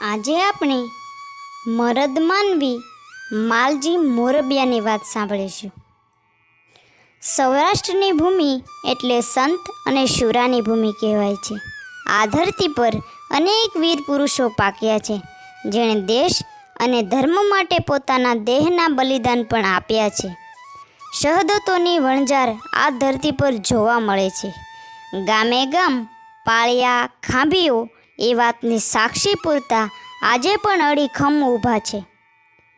આજે આપણે મરદ માનવી માલજી મોરબિયાની વાત સાંભળીશું. સૌરાષ્ટ્રની ભૂમિ એટલે સંત અને શુરાની ભૂમિ કહેવાય છે. આ ધરતી પર અનેક વીર પુરુષો પાક્યા છે, જેણે દેશ અને ધર્મ માટે પોતાના દેહના બલિદાન પણ આપ્યા છે. શહાદતોની વણઝાર આ ધરતી પર જોવા મળે છે. ગામે ગામ પાળિયા ખાંભીઓ એ વાતની સાક્ષી પૂરતા આજે પણ અડીખમ ઊભા છે.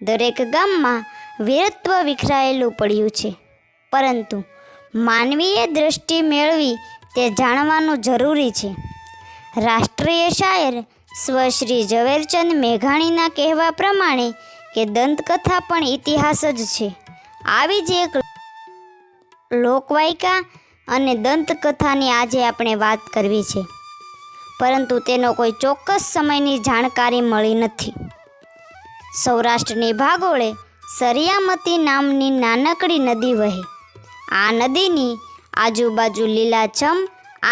દરેક ગામમાં વીરત્વ વિખરાયેલું પડ્યું છે, પરંતુ માનવીએ દ્રષ્ટિ મેળવી તે જાણવાનું જરૂરી છે. રાષ્ટ્રીય શાયર સ્વશ્રી ઝવેરચંદ મેઘાણીના કહેવા પ્રમાણે કે દંતકથા પણ ઇતિહાસ જ છે. આવી જ એક લોકવાયકા અને દંતકથાની આજે આપણે વાત કરવી છે, પરંતુ તેનો કોઈ ચોક્કસ સમયની જાણકારી મળી નથી. સૌરાષ્ટ્રની ભાગોળે સરિયામતી નામની નાનકડી નદી વહે. આ નદીની આજુબાજુ લીલાછમ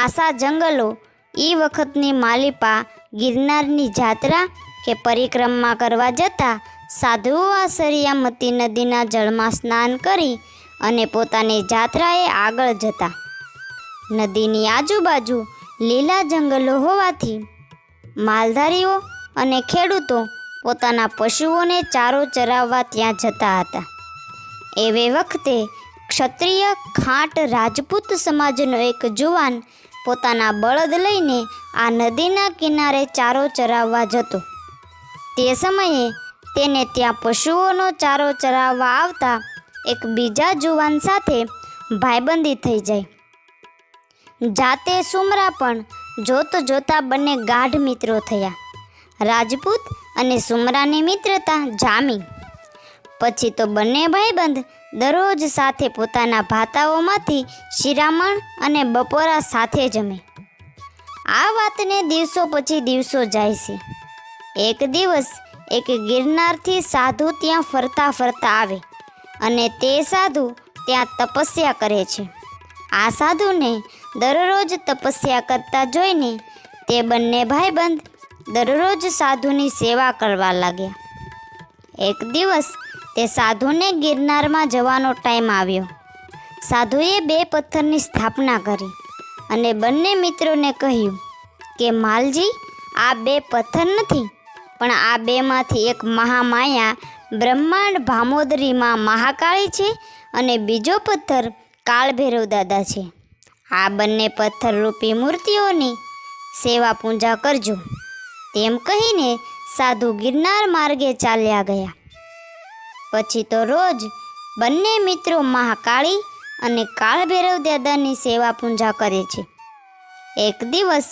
આસા જંગલો. એ વખતની માલિપા ગિરનારની જાત્રા કે પરિક્રમા કરવા જતા સાધુઓ આ સરિયામતી નદીના જળમાં સ્નાન કરી અને પોતાની જાત્રાએ આગળ જતા. નદીની આજુબાજુ લીલા જંગલો હોવાથી માલધારીઓ અને ખેડૂતો પોતાના પશુઓને ચારો ચરાવવા ત્યાં જતા હતા. એવે વખતે ક્ષત્રિય ખાંટ રાજપૂત સમાજનો એક જુવાન પોતાના બળદ લઈને આ નદીના કિનારે ચારો ચરાવવા જતો. તે સમયે તેને ત્યાં પશુઓનો ચારો ચરાવવા આવતા એક બીજા જુવાન સાથે ભાઈબંધી થઈ જાય. જાતે સુમરા પણ જોત જોતા બંને ગાઢ મિત્રો થયા. રાજપૂત અને સુમરાની મિત્રતા જામી. પછી તો બંને ભાઈબંધ દરરોજ સાથે પોતાના ભાતાઓમાંથી શિરામણ અને બપોરા સાથે જમે. આ વાતને દિવસો પછી દિવસો જાય છે. એક દિવસ એક ગિરનારથી સાધુ ત્યાં ફરતા ફરતા આવે અને તે સાધુ ત્યાં તપસ્યા કરે છે. આ સાધુને દરરોજ તપસ્યા કરતા જોઈને તે બંને ભાઈબંધ દરરોજ સાધુની સેવા કરવા લાગ્યા. એક દિવસ તે સાધુને ગિરનારમાં જવાનો ટાઈમ આવ્યો. સાધુએ 2 પથ્થરની સ્થાપના કરી અને બંને મિત્રોને કહ્યું કે માલજી, આ 2 પથ્થર નથી, પણ આ 2માંથી એક મહામાયા બ્રહ્માંડ ભામોદરીમાં મહાકાળી છે અને બીજો પથ્થર કાળભૈરવ દાદા છે. આ બંને પથ્થરરૂપી મૂર્તિઓની સેવા પૂજા કરજો. તેમ કહીને સાધુ ગિરનાર માર્ગે ચાલ્યા ગયા. પછી તો રોજ બંને મિત્રો મહાકાળી અને કાળભૈરવ દાદાની સેવા પૂજા કરે છે. એક દિવસ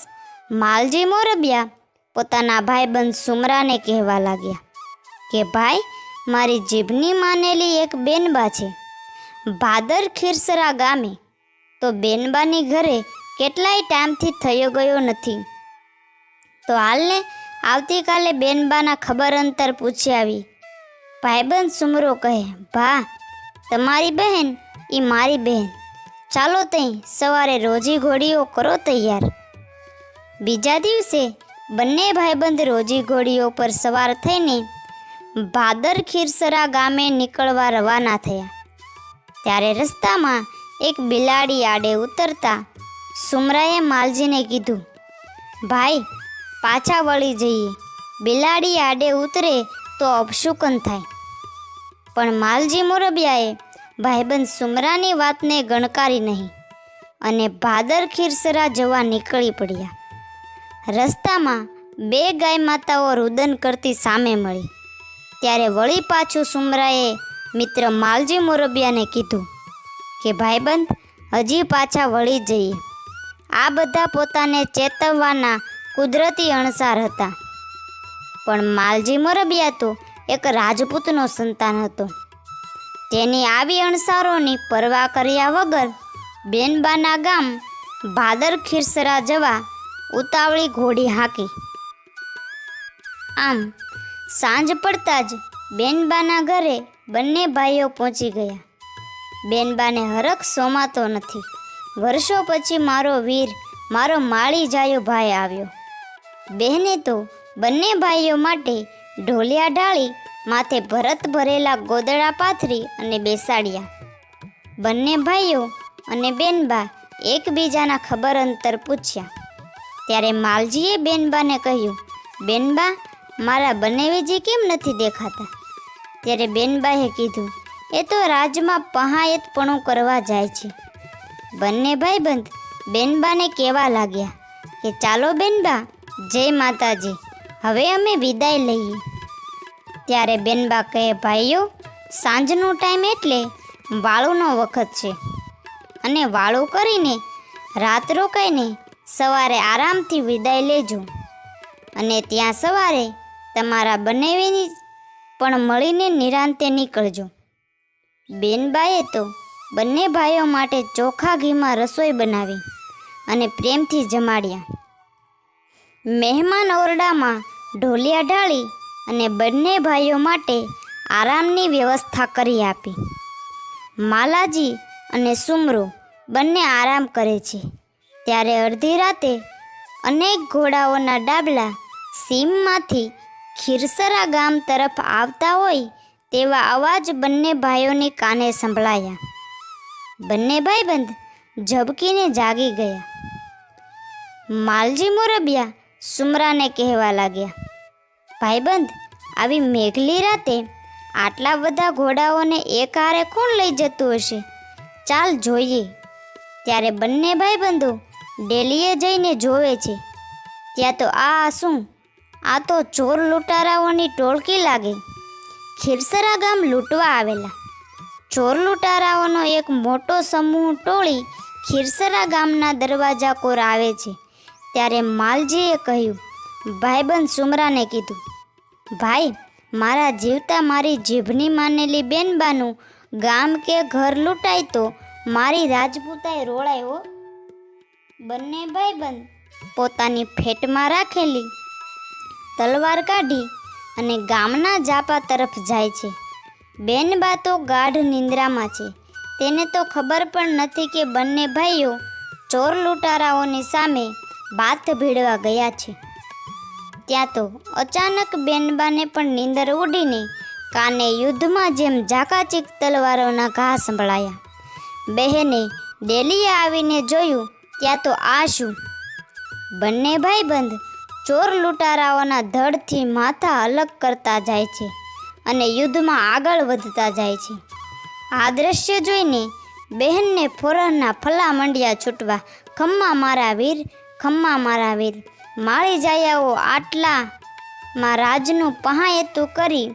માલજી મોરબિયા પોતાના ભાઈબંધ સુમરાને કહેવા લાગ્યા કે ભાઈ, મારી જીભની માનેલી એક બેનબા છે ભાદર ખીરસરા ગામે. તો બેનબાની ઘરે કેટલાય ટાઈમથી થયો ગયો નથી. તો હાલને આવતીકાલે બેનબાના ખબર અંતર પૂછી આવી. ભાઈબંધ સુમરો કહે, ભા, તમારી બહેન એ મારી બહેન, ચાલો તઈ સવારે રોજી ઘોડીઓ કરો તૈયાર. બીજા દિવસે બંને ભાઈબંધ રોજી ઘોડીઓ પર સવાર થઈને ભાદર ખીરસરા ગામે નીકળવા રવાના થયા. ત્યારે રસ્તામાં એક બિલાડી આડે ઉતરતા સુમરાએ માલજીને કીધું, ભાઈ, પાછા વળી જઈએ. બિલાડી આડે ઉતરે તો અપશુકન થાય. પણ માલજી મોરબિયાએ ભાઈબંધ સુમરાની વાતને ગણકારી નહીં અને ભાદર ખીરસરા જવા નીકળી પડ્યા. રસ્તામાં 2 ગાય માતાઓ રુદન કરતી સામે મળી. ત્યારે વળી પાછું સુમરાએ મિત્ર માલજી મોરબિયાને કીધું કે ભાઈબંધ, હજી પાછા વળી જઈએ. આ બધા પોતાને ચેતવવાના કુદરતી અણસાર હતા. પણ માલજી મોરબિયા તો એક રાજપૂતનો સંતાન હતો. તેની આવી અણસારોની પરવા કર્યા વગર બેનબાના ગામ ભાદર ખીરસરા જવા ઉતાવળી ઘોડી હાંકી. આમ સાંજ પડતા જ બેનબાના ઘરે બંને ભાઈઓ પહોંચી ગયા. બેનબાને હરખ સોમાતો નથી. વર્ષો પછી મારો વીર, મારો માળી જાયો ભાઈ આવ્યો. બહેને તો બંને ભાઈઓ માટે ઢોલિયા ઢાળી માથે ભરત ભરેલા ગોદડા પાથરી અને બેસાડ્યા. બંને ભાઈઓ અને બેનબા એકબીજાના ખબર અંતર પૂછ્યા. ત્યારે માલજીએ બેનબાને કહ્યું, બેનબા, મારા બનેવીજી કેમ નથી દેખાતા? ત્યારે બેનબાએ કીધું, એ તો રાજમાં પહાયતપણું કરવા જાય છે. બંને ભાઈબંધ બેનબાને કહેવા લાગ્યા કે ચાલો બેનબા, જય માતાજી, હવે અમે વિદાય લઈએ. ત્યારે બેનબા કહે, ભાઈઓ, સાંજનો ટાઈમ એટલે વાળુનો વખત છે અને વાળું કરીને રાત રોકાઈને સવારે આરામથી વિદાય લેજો અને ત્યાં સવારે તમારા બંનેવીની પણ મળીને નિરાંતે નીકળજો. બેનબાએ તો બંને ભાઈઓ માટે ચોખા ઘીમાં રસોઈ બનાવી અને પ્રેમથી જમાડ્યા. મહેમાન ઓરડામાં ઢોલિયા ઢાળી અને બંને ભાઈઓ માટે આરામની વ્યવસ્થા કરી આપી. માલાજી અને સુમરો બંને આરામ કરે છે ત્યારે અડધી રાતે અનેક ઘોડાઓના ડાબલા સીમમાંથી ખીરસરા ગામ તરફ આવતા હોય તેવા અવાજ બંને ભાઈઓની કાને સંભળાયા. બંને ભાઈબંધ ઝબકીને જાગી ગયા. માલજી મોરબિયા સુમરાને કહેવા લાગ્યા, ભાઈબંધ, આવી મેઘલી રાતે આટલા બધા ઘોડાઓને એકહારે કોણ લઈ જતું હશે? ચાલ જોઈએ. ત્યારે બંને ભાઈબંધો ડેલીએ જઈને જોવે છે. ત્યાં તો આ તો ચોર લૂંટારાઓની ટોળકી લાગે. ખીરસરા ગામ લૂંટવા આવેલા ચોર લૂંટારાઓનો એક મોટો સમૂહ ટોળી ખીરસરા ગામના દરવાજા કોર આવે છે. ત્યારે માલજીએ કહ્યું, ભાઈબંધ સુમરાને કીધું, ભાઈ, મારા જીવતા મારી જીભની માનેલી બેનબાનું ગામ કે ઘર લૂંટાય તો મારી રાજપૂતાઈ રોળાય હો. બંને ભાઈબંધ પોતાની ફેટમાં રાખેલી તલવાર કાઢી અને ગામના જાપા તરફ જાય છે. બેનબા તો ગાઢ નિંદ્રામાં છે. તેને તો ખબર પણ નથી કે બંને ભાઈઓ ચોર લૂંટારાઓની સામે બાથ ભીડવા ગયા છે. ત્યાં તો અચાનક બેનબાને પણ નીંદર ઉડીને કાને યુદ્ધમાં જેમ ઝાકાચીક તલવારોના ઘા સંભળાયા. બહેને ડેલીએ આવીને જોયું ત્યાં તો આ શું? બંને ભાઈબંધ ચોર લૂંટારાઓના ધડથી માથા અલગ કરતા જાય છે અને યુદ્ધમાં આગળ વધતા જાય છે. આ દ્રશ્ય જોઈને બહેનને ફોરણના ફલા મંડ્યા છૂટવા. ખમ્મા મારા વીર, ખમ્મા મારા વીર, માળી જાયાઓ આટલામાં રાજનું પહાયતું કરી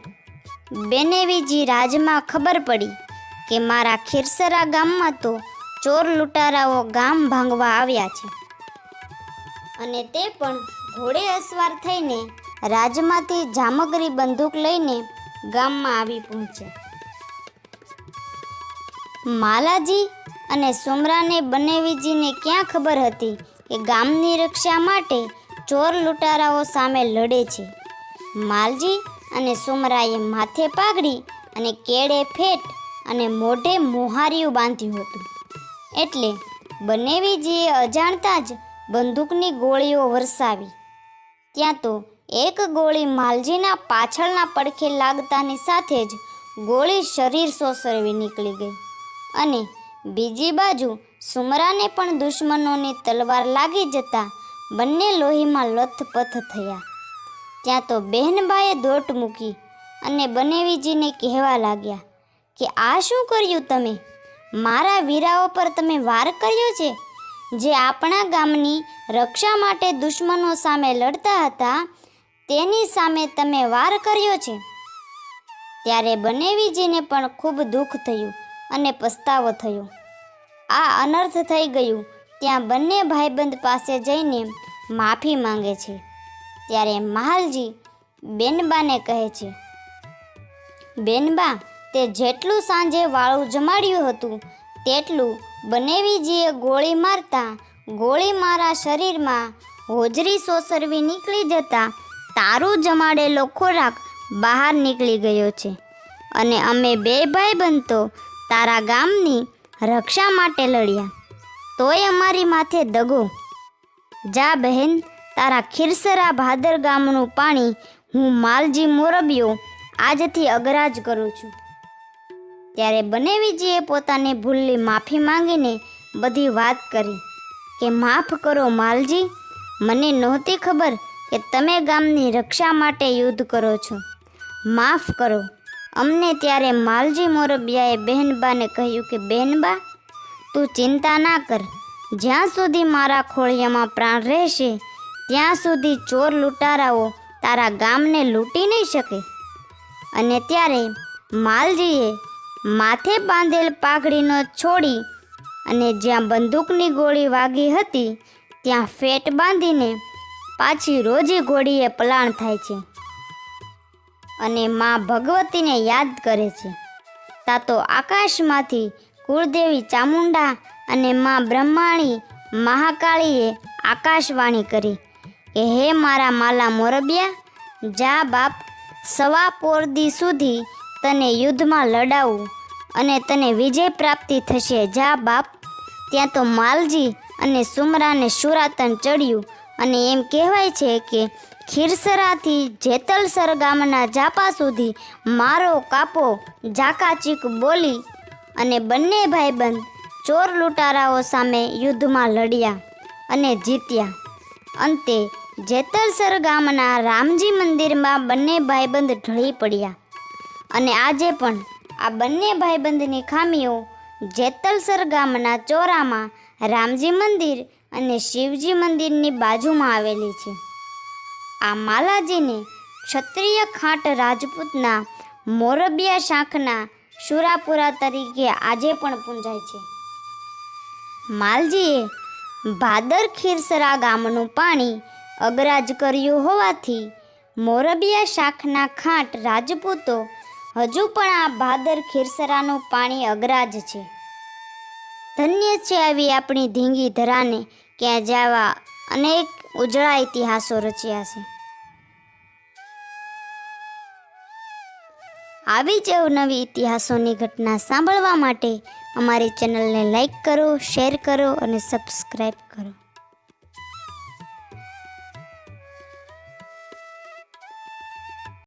બેનેવીજી રાજમાં ખબર પડી કે મારા ખીરસરા ગામમાં તો ચોર લૂંટારાઓ ગામ ભાંગવા આવ્યા છે અને તે પણ ઘોડે અસવાર થઈને રાજમાંથી જામગરી બંદૂક લઈને ગામમાં આવી પહોંચ્યા. માલાજી અને સુમરાને બંનેવીજીને ક્યાં ખબર હતી કે ગામની રક્ષા માટે ચોર લૂંટારાઓ સામે લડે છે. માલજી અને સુમરાએ માથે પાઘડી અને કેળે ફેટ અને મોઢે મોહારિયું બાંધ્યું હતું. એટલે બંનેવીજીએ અજાણતા જ બંદૂકની ગોળીઓ વરસાવી. ત્યાં તો એક ગોળી માલજીના પાછળના પડખે લાગતાની સાથે જ ગોળી શરીર સોસરવી નીકળી ગઈ અને બીજી બાજુ સુમરાને પણ દુશ્મનોની તલવાર લાગી જતા બંને લોહીમાં લથપથ થયા. ત્યાં તો બહેનબાએ દોટ મૂકી અને બંનેવીજીને કહેવા લાગ્યા કે આ શું કર્યું તમે? મારા વીરાઓ પર તમે વાર કર્યો છે, જે આપણા ગામની રક્ષા માટે દુશ્મનો સામે લડતા હતા તેની સામે તમે વાર કર્યો છે. ત્યારે બંનેવીજીને પણ ખૂબ દુઃખ થયું અને પસ્તાવો થયો. આ અનર્થ થઈ ગયું. ત્યાં બંને ભાઈબંધ પાસે જઈને માફી માંગે છે. ત્યારે માલજી બેનબાને કહે છે, બેનબા, તે જેટલું સાંજે વાળું જમાડ્યું હતું તેટલું બંનેવીજીએ ગોળી મારતા ગોળી મારા શરીરમાં હોજરી સોસરવી નીકળી જતા તારું જમાડેલો ખોરાક બહાર નીકળી ગયો છે અને અમે બે ભાઈબંધ તો તારા ગામની રક્ષા માટે લડ્યા, તોય અમારી માથે દગો. જા બહેન, તારા ખીરસરા ભાદર ગામનું પાણી હું માલજી મોરબિયો આજથી અગરાજ કરું છું. ત્યારે બનેવીજીએ પોતાની ભૂલની માફી માંગીને બધી વાત કરી કે માફ કરો માલજી, મને નહોતી ખબર કે તમે ગામની રક્ષા માટે યુદ્ધ કરો છો, માફ કરો અમને. ત્યારે માલજી મોરબિયાએ બહેનબાને કહ્યું કે બહેનબા, તું ચિંતા ના કર, જ્યાં સુધી મારા ખોળિયામાં પ્રાણ રહેશે ત્યાં સુધી ચોર લૂંટારાઓ તારા ગામને લૂંટી નહીં શકે. અને ત્યારે માલજીએ માથે બાંધેલ પાઘડીનો છોડી અને જ્યાં બંદૂકની ગોળી વાગી હતી ત્યાં ફેટ બાંધીને પાછી રોજી ઘોડીએ પલાણ થાય છે અને મા ભગવતીને યાદ કરે છે. તા તો આકાશમાંથી કુળદેવી ચામુંડા અને મા બ્રહ્માણી મહાકાળીએ આકાશવાણી કરી કે હે મારા માલા મોરબિયા, જા બાપ, સવા પોરદી સુધી તને યુદ્ધમાં લડાવું અને તને વિજય પ્રાપ્તિ થશે. જા બાપ. ત્યાં તો માલજી અને સુમરાને શુરાતન ચડ્યું અને એમ કહેવાય છે કે ખીરસરાથી જેતલસર ગામના જાપા સુધી મારો કાપો જાકાચીક બોલી અને બંને ભાઈબંધ ચોર લૂંટારાઓ સામે યુદ્ધમાં લડ્યા અને જીત્યા. અંતે જેતલસર ગામના રામજી મંદિરમાં બંને ભાઈબંધ ઢળી પડ્યા અને આજે પણ આ બંને ભાઈબંધની ખામીઓ જેતલસર ગામના ચોરામાં રામજી મંદિર અને શિવજી મંદિરની બાજુમાં આવેલી છે. આ માલાજીને ક્ષત્રિય ખાંટ રાજપૂતના મોરબિયા શાખના શુરાપુરા તરીકે આજે પણ પૂંજાય છે. માલજીએ ભાદર ખીરસરા ગામનું પાણી અગરાજ કર્યું હોવાથી મોરબિયા શાખના ખાંટ રાજપૂતો હજુ પણ આ ભાદર ખીરસરાનું પાણી અગરાજ છે. ધન્ય છે આવી આપણી ધીંગી ધરાને, ક્યાં જાવા અનેક ઉજળા ઇતિહાસો રચ્યા છે. આવી જ અવનવી ઇતિહાસોની ઘટના સાંભળવા માટે અમારી ચેનલને લાઈક કરો, શેર કરો અને સબસ્ક્રાઈબ કરો.